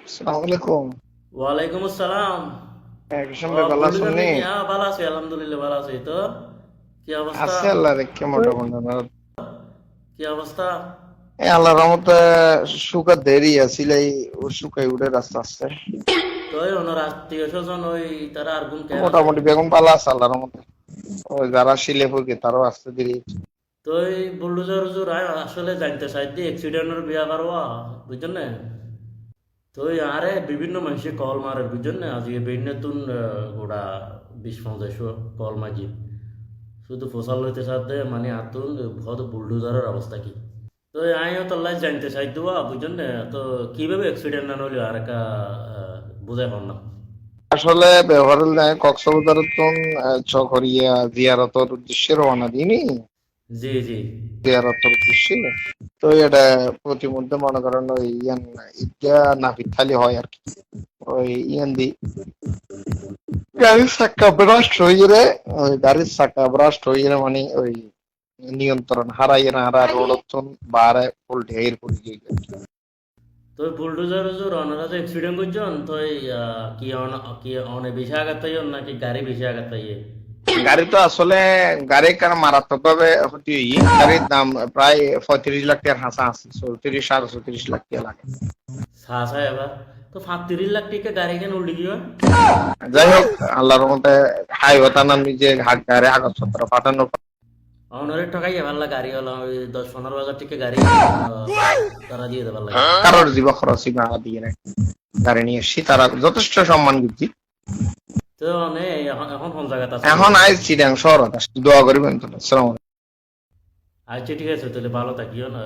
আসসালামু আলাইকুম। ওয়ালাইকুম আসসালাম। কিসেন ও ভাই ভালো বুল্লু আছেন নি? জানি ভালো আছি, আলহামদুলিল্লাহ ভালো আছি। তো কি অবস্থা? আছে আল্লাহ রেখে মোটামুটি না। কি অবস্থা? আল্লাহর রহমতে শুকা দেরি আছিল এই ও শুকাই উঠে রাস্তা আছে। তো ওই ওনার আত্মীয় স্বজন ওই তারা আর গুম কেন আছে? মোটামুটি বেগম পালা আছে আল্লাহর রহমতে। ওই যারা শিলে ফুকে তারও আসতে দেরি। তো ওই বুল্ডোজার জোর আসলে জানতে চাই দিয়ে অ্যাক্সিডেন্টের বিয়া করবা, বুঝছেন না? তো ওই আরে বিভিন্ন মানুষে কল মারে, বুঝছেন না? আজকে বেইনাতুন গোড়া 20-50 কল মাজি শুধু ফসল হইতে সাথে মানে আতুন ভদ বুলডোজারের অবস্থা কি? তো আমিও তো লাই জানতে চাই দেওয়া, বুঝছেন না? তো কিভাবে অ্যাক্সিডেন্ট না হইলো আর একটা বুঝাই পার না। আসলে ব্যবহারের নাই কক্সবাজার তো চকরিয়া জিয়ারতর উদ্দেশ্যে রওনা দিইনি। জি জি। জিয়ারতর উদ্দেশ্যে তো এটা প্রতিমধ্যে মনে করেন ওই ঈদগা নাপিতখালি হয় আর কি। ওই দি গাড়ির চাক্কা ব্রাস্ট হয়ে রে, ওই গাড়ির চাক্কা ব্রাস্ট হয়ে রে মানে ওই নিয়ন্ত্রণ হারাই না হারা রোডতন বারে উল্টে এর পড়ে গিয়ে তো বুলডোজার যে রনারা যে অ্যাক্সিডেন্ট করছেন তো এই কি অনেক বেশি আঘাত তাই নাকি গাড়ি বেশি আঘাত তাই? গাড়ি তো আসলে গাড়ি কারণ মারাত্মক ভাবে ক্ষতি হই গাড়ির দাম প্রায় 35 লাখ টাকার হাসা আছে 34-34.5 লাখ টাকা লাগে। সাহস হয় এবার। তো 35 লাখ টাকা গাড়ি কেন উল্টে গিয়ে? যাই হোক আল্লাহর মতে হাইওয়ে টানা নিজে হাত গাড়ি কাগজপত্র পাঠানো অনারে ঠকাই ভাল্লা গাড়ি হলো ওই 10-15 হাজার টাকা গাড়ি তারা দিয়ে দেবার লাগে। কারোর জীব খরচই না দিয়ে নেয় গাড়ি নিয়ে এসছি তারা যথেষ্ট সম্মান দিচ্ছি। তো অনেক এখন এখন কোন জায়গাতে আছেন? এখন আইস চিটাং শহর দোয়া করিবেন তো। আসসালামু আলাইকুম। আচ্ছা ঠিক আছে, তাহলে ভালো থাকিও না।